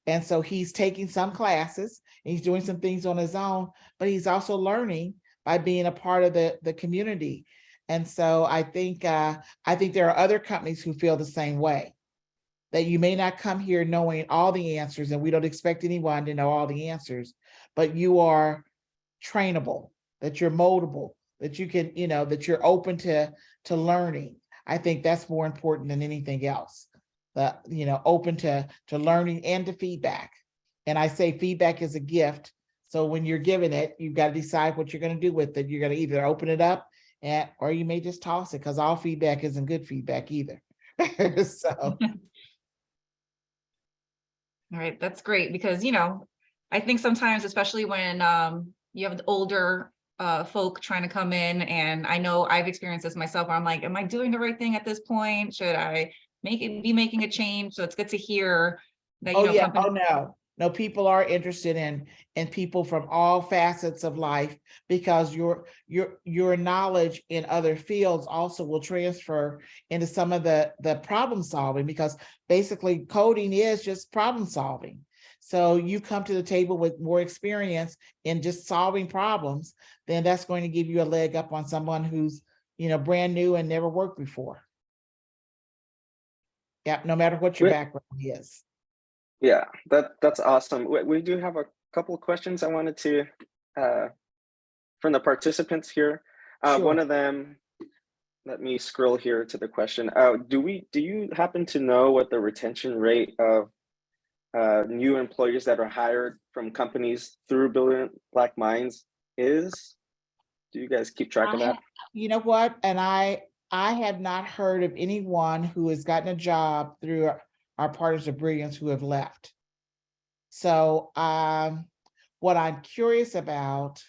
S2: And so he's taking some classes and he's doing some things on his own, but he's also learning by being a part of the community. And so I think there are other companies who feel the same way, that you may not come here knowing all the answers, and we don't expect anyone to know all the answers, but you are trainable, that you're moldable, that you can, that you're open to learning. I think that's more important than anything else. Open to learning and to feedback. And I say feedback is a gift. So when you're giving it, you've got to decide what you're going to do with it. You're going to either open it up or you may just toss it, because all feedback isn't good feedback either. So,
S1: All right, that's great because, I think sometimes, especially when you have the older folk trying to come in, and I know I've experienced this myself, where I'm like, am I doing the right thing at this point? Should I be making a change? So it's good to hear that,
S2: oh yeah,
S1: companies.
S2: oh no, people are interested in people from all facets of life, because your knowledge in other fields also will transfer into some of the problem solving, because basically coding is just problem solving. So you come to the table with more experience in just solving problems, then that's going to give you a leg up on someone who's, brand new and never worked before. Yeah, no matter what your background is.
S3: Yeah, that's awesome. We do have a couple of questions I wanted to from the participants here.
S2: Sure.
S3: One of them, let me scroll here to the question. Do you happen to know what the retention rate of new employees that are hired from companies through Brilliant Black Minds is? Do you guys keep track of that?
S2: You know what? And I have not heard of anyone who has gotten a job through our Partners of Brilliance who have left. So what I'm curious about,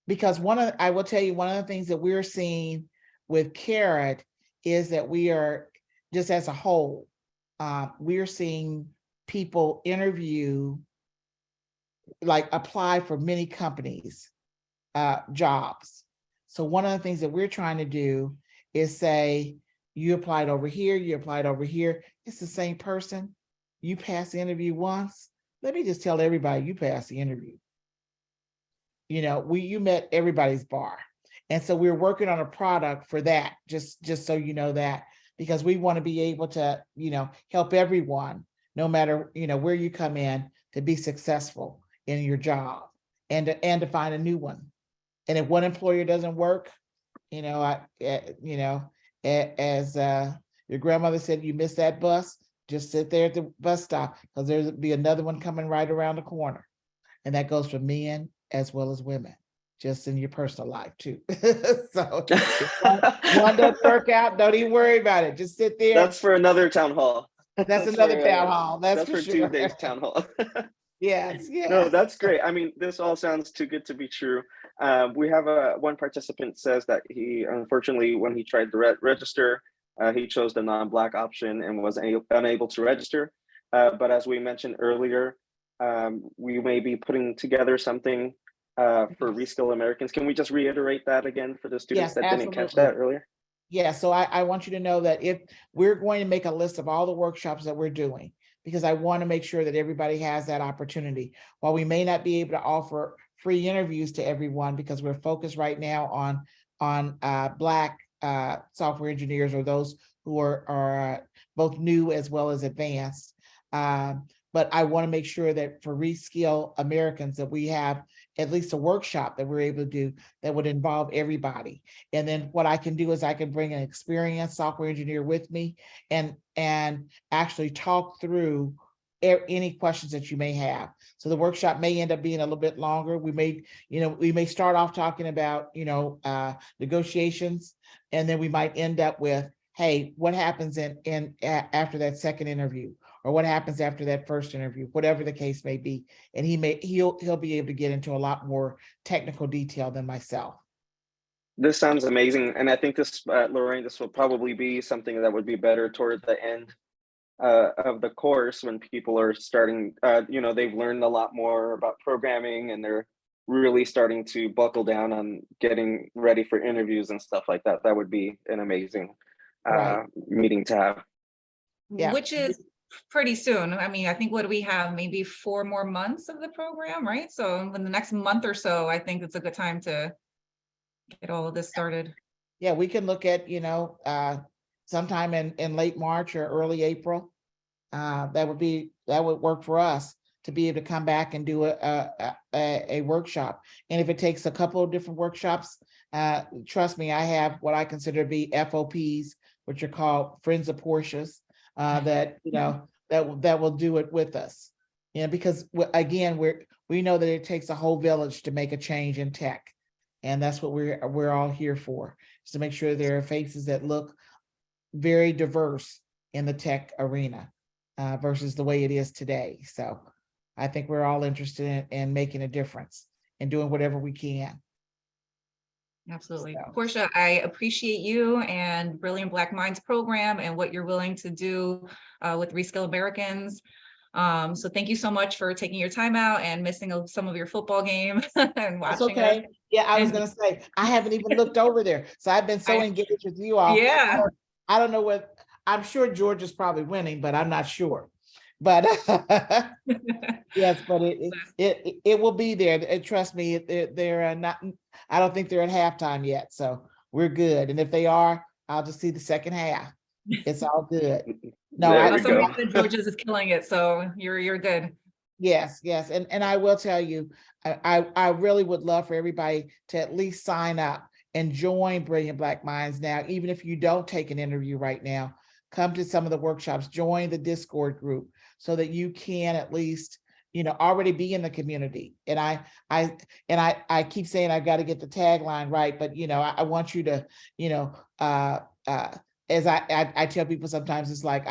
S2: because I will tell you, one of the things that we're seeing with Karat is that we are, just as a whole, we're seeing people interview, like apply for many companies, jobs. So one of the things that we're trying to do is say, you applied over here, you applied over here, it's the same person. You passed the interview once. Let me just tell everybody you passed the interview. You met everybody's bar. And so we're working on a product for that, just so you know that, because we want to be able to, help everyone, no matter, where you come in, to be successful in your job and to find a new one. And if one employer doesn't work, as your grandmother said, you missed that bus, just sit there at the bus stop, because there'll be another one coming right around the corner. And that goes for men as well as women, just in your personal life too. So if one doesn't work out, don't even worry about it. Just sit there.
S3: That's for another town hall.
S2: That's another town hall. That's for sure.
S3: Tuesday's town hall.
S2: Yes.
S3: No, that's great. I mean, this all sounds too good to be true. We have one participant says that he, unfortunately, when he tried to register, he chose the non-Black option and was unable to register. But as we mentioned earlier, we may be putting together something for Reskill Americans. Can we just reiterate that again for the students that didn't catch that earlier?
S2: Yeah, so I want you to know that if we're going to make a list of all the workshops that we're doing, because I want to make sure that everybody has that opportunity. While we may not be able to offer free interviews to everyone, because we're focused right now on Black software engineers, or those who are both new as well as advanced. But I want to make sure that for Reskill Americans, that we have at least a workshop that we're able to do that would involve everybody. And then what I can do is I can bring an experienced software engineer with me and actually talk through any questions that you may have. So the workshop may end up being a little bit longer. We may start off talking about, negotiations, and then we might end up with, hey, what happens after that second interview? Or what happens after that first interview, whatever the case may be. And he'll be able to get into a lot more technical detail than myself.
S3: This sounds amazing. And I think this, Lorraine, this will probably be something that would be better toward the end of the course, when people are starting, they've learned a lot more about programming, and they're really starting to buckle down on getting ready for interviews and stuff like that. That would be an amazing meeting to have.
S2: Yeah.
S1: Which is pretty soon. I mean, I think, what do we have? Maybe 4 more months of the program, right? So in the next month or so, I think it's a good time to get all of this started.
S2: Yeah, we can look at, sometime in late March or early April. That would work for us to be able to come back and do a workshop. And if it takes a couple of different workshops, trust me, I have what I consider to be FOPs, which are called Friends of Portia's, that will do it with us. Because again, we know that it takes a whole village to make a change in tech. And that's what we're all here for, is to make sure there are faces that look very diverse in the tech arena versus the way it is today. So I think we're all interested in making a difference and doing whatever we can.
S1: Absolutely.
S2: So.
S1: Portia, I appreciate you and Brilliant Black Minds program and what you're willing to do with Reskill Americans. So thank you so much for taking your time out and missing some of your football game and
S2: That's
S1: watching
S2: okay.
S1: us.
S2: Yeah, I was
S1: And
S2: gonna say, I haven't even looked over there. So I've been so engaged with you all.
S1: yeah.
S2: I don't know what, I'm sure Georgia's probably winning, but I'm not sure. But yes, but it will be there. And trust me, they're not, I don't think they're at halftime yet. So we're good. And if they are, I'll just see the second half. It's all good. No,
S3: There we
S1: Somebody
S3: go.
S1: said Georgia's is killing it, so you're good.
S2: yes, yes. And I will tell you, I really would love for everybody to at least sign up and join Brilliant Black Minds now, even if you don't take an interview right now. Come to some of the workshops, join the Discord group so that you can at least, already be in the community. And I keep saying I've got to get the tagline right, but I want you to, as I tell people sometimes, it's like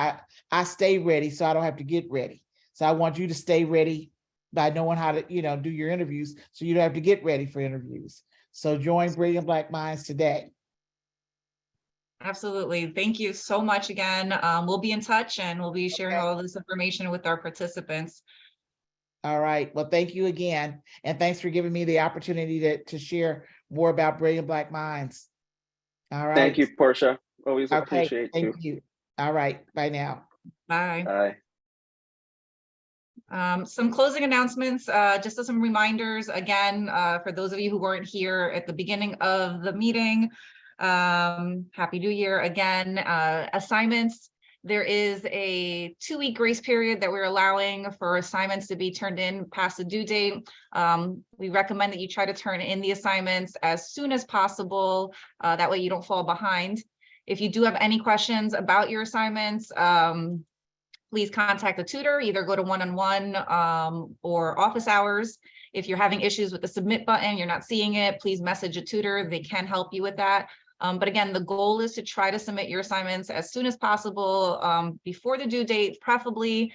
S2: I stay ready so I don't have to get ready. So I want you to stay ready by knowing how to, do your interviews so you don't have to get ready for interviews. So join Brilliant Black Minds today.
S1: Absolutely. Thank you so much again. We'll be in touch and we'll be sharing all this information with our participants.
S2: All right. Well, thank you again. And thanks for giving me the opportunity to share more about Brilliant Black Minds. All right.
S3: Thank you, Portia. Always
S2: Okay.
S3: appreciate you.
S2: Thank you. All right. Bye now.
S1: Bye.
S3: Bye.
S1: Some closing announcements, just as some reminders, again, for those of you who weren't here at the beginning of the meeting, Happy New Year again. Assignments, there is a 2-week grace period that we're allowing for assignments to be turned in past the due date. We recommend that you try to turn in the assignments as soon as possible. That way you don't fall behind. If you do have any questions about your assignments, please contact a tutor, either go to one-on-one or office hours. If you're having issues with the submit button, you're not seeing it, please message a tutor. They can help you with that. But again, the goal is to try to submit your assignments as soon as possible before the due date, preferably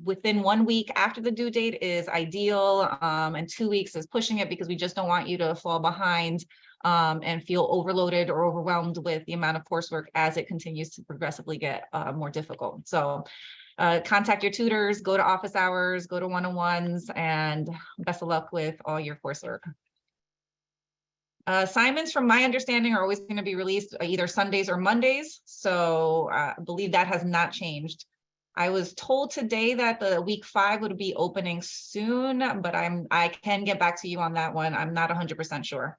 S1: within 1 week after the due date is ideal, and 2 weeks is pushing it because we just don't want you to fall behind and feel overloaded or overwhelmed with the amount of coursework as it continues to progressively get more difficult. So contact your tutors, go to office hours, go to one-on-ones, and best of luck with all your coursework. Assignments, from my understanding, are always going to be released either Sundays or Mondays. So I believe that has not changed. I was told today that the week 5 would be opening soon, but I can get back to you on that one. I'm not 100% sure.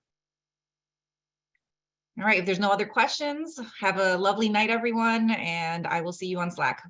S1: All right, if there's no other questions, have a lovely night, everyone, and I will see you on Slack.